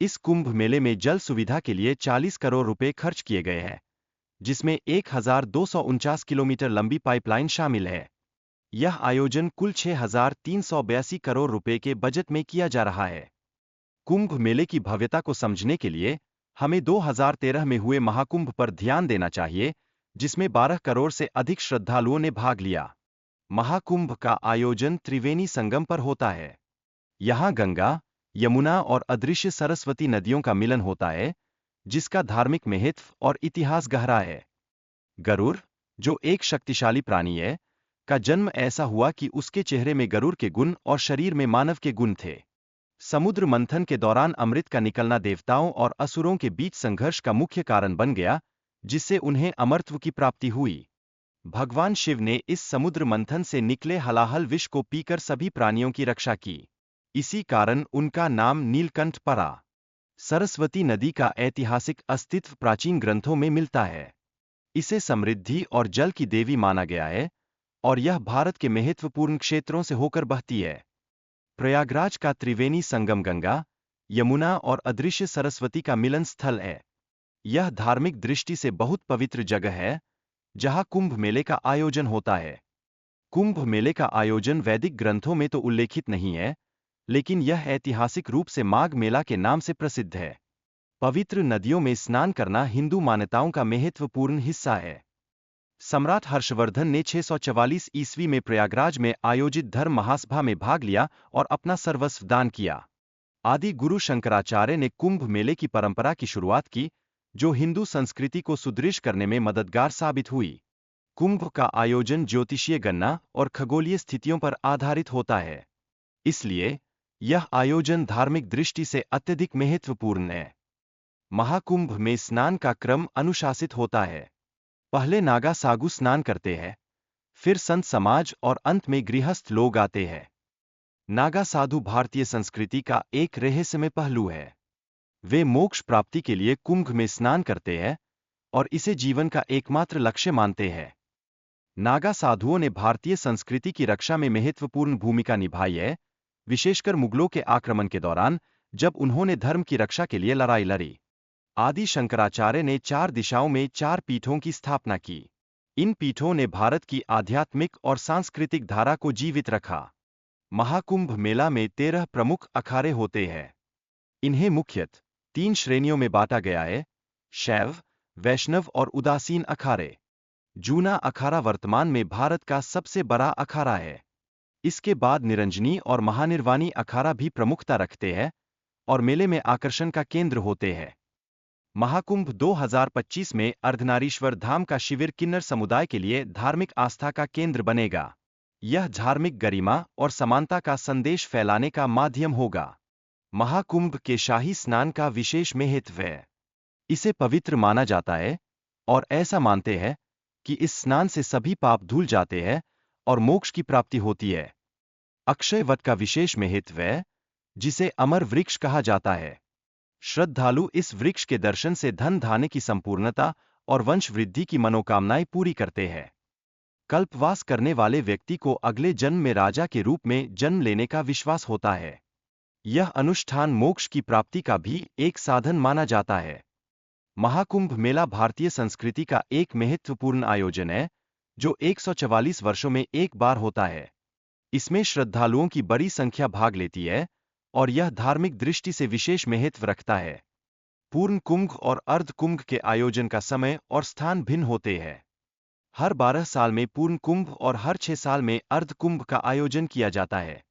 इस कुंभ मेले में जल सुविधा के लिए 40 करोड़ रुपए खर्च किए गए हैं, जिसमें 1249 किलोमीटर लंबी पाइपलाइन शामिल है। यह आयोजन कुल 6,382 करोड़ रुपए के बजट में किया जा रहा है। कुंभ मेले की भव्यता को समझने के लिए हमें 2013 में हुए महाकुंभ पर ध्यान देना चाहिए, जिसमें 12 करोड़ से अधिक श्रद्धालुओं ने भाग लिया। महाकुंभ का आयोजन त्रिवेणी संगम पर होता है। यहाँ गंगा, यमुना और अदृश्य सरस्वती नदियों का मिलन होता है, जिसका धार्मिक महत्व और इतिहास गहरा है। गरुड़, जो एक शक्तिशाली प्राणी है, का जन्म ऐसा हुआ कि उसके चेहरे में गरुड़ के गुण और शरीर में मानव के गुण थे। समुद्र मंथन के दौरान अमृत का निकलना देवताओं और असुरों के बीच संघर्ष का मुख्य कारण बन गया, जिससे उन्हें अमरत्व की प्राप्ति हुई। भगवान शिव ने इस समुद्र मंथन से निकले हलाहल विष को पीकर सभी प्राणियों की रक्षा की। इसी कारण उनका नाम नीलकंठ पड़ा। सरस्वती नदी का ऐतिहासिक अस्तित्व प्राचीन ग्रंथों में मिलता है। इसे समृद्धि और जल की देवी माना गया है, और यह भारत के महत्वपूर्ण क्षेत्रों से होकर बहती है। प्रयागराज का त्रिवेणी संगम गंगा, यमुना और अदृश्य सरस्वती का मिलन स्थल है। यह धार्मिक दृष्टि से बहुत पवित्र जगह है, जहां कुंभ मेले का आयोजन होता है। कुंभ मेले का आयोजन वैदिक ग्रंथों में तो उल्लेखित नहीं है, लेकिन यह ऐतिहासिक रूप से माघ मेला के नाम से प्रसिद्ध है। पवित्र नदियों में स्नान करना हिंदू मान्यताओं का महत्वपूर्ण हिस्सा है। सम्राट हर्षवर्धन ने 644 ईस्वी में प्रयागराज में आयोजित धर्म महासभा में भाग लिया और अपना सर्वस्व दान किया। आदि गुरु शंकराचार्य ने कुंभ मेले की परंपरा की शुरुआत की, जो हिंदू संस्कृति को सुदृढ़ करने में मददगार साबित हुई। कुंभ का आयोजन ज्योतिषीय गणना और खगोलीय स्थितियों पर आधारित होता है। इसलिए यह आयोजन धार्मिक दृष्टि से अत्यधिक महत्वपूर्ण है। महाकुंभ में स्नान का क्रम अनुशासित होता है। पहले नागा साधु स्नान करते हैं, फिर संत समाज और अंत में गृहस्थ लोग आते हैं। नागा साधु भारतीय संस्कृति का एक रहस्यमय पहलू है। वे मोक्ष प्राप्ति के लिए कुंभ में स्नान करते हैं और इसे जीवन का एकमात्र लक्ष्य मानते हैं। नागा साधुओं ने भारतीय संस्कृति की रक्षा में महत्वपूर्ण भूमिका निभाई है, विशेषकर मुगलों के आक्रमण के दौरान, जब उन्होंने धर्म की रक्षा के लिए लड़ाई लड़ी। आदि शंकराचार्य ने 4 दिशाओं में 4 पीठों की स्थापना की। इन पीठों ने भारत की आध्यात्मिक और सांस्कृतिक धारा को जीवित रखा। महाकुंभ मेला में 13 प्रमुख अखाड़े होते हैं। इन्हें मुख्यतः 3 श्रेणियों में बांटा गया है: शैव, वैष्णव और उदासीन अखाड़े। जूना अखाड़ा वर्तमान में भारत का सबसे बड़ा अखाड़ा है। इसके बाद निरंजनी और महानिर्वाणी अखाड़ा भी प्रमुखता रखते हैं और मेले में आकर्षण का केंद्र होते हैं। महाकुंभ 2025 में अर्धनारीश्वर धाम का शिविर किन्नर समुदाय के लिए धार्मिक आस्था का केंद्र बनेगा। यह धार्मिक गरिमा और समानता का संदेश फैलाने का माध्यम होगा। महाकुंभ के शाही स्नान का विशेष महत्व है। इसे पवित्र माना जाता है और ऐसा मानते हैं कि इस स्नान से सभी पाप धुल जाते हैं और मोक्ष की प्राप्ति होती है। अक्षय वट का विशेष महत्व है, जिसे अमर वृक्ष कहा जाता है। श्रद्धालु इस वृक्ष के दर्शन से धन धान्य की संपूर्णता और वंश वृद्धि की मनोकामनाएं पूरी करते हैं। कल्पवास करने वाले व्यक्ति को अगले जन्म में राजा के रूप में जन्म लेने का विश्वास होता है। यह अनुष्ठान मोक्ष की प्राप्ति का भी एक साधन माना जाता है। महाकुंभ मेला भारतीय संस्कृति का एक महत्वपूर्ण आयोजन है, जो 144 वर्षों में एक बार होता है। इसमें श्रद्धालुओं की बड़ी संख्या भाग लेती है और यह धार्मिक दृष्टि से विशेष महत्व रखता है। पूर्ण कुंभ और अर्ध कुंभ के आयोजन का समय और स्थान भिन्न होते हैं। हर 12 साल में पूर्ण कुंभ और हर 6 साल में अर्ध कुंभ का आयोजन किया जाता है।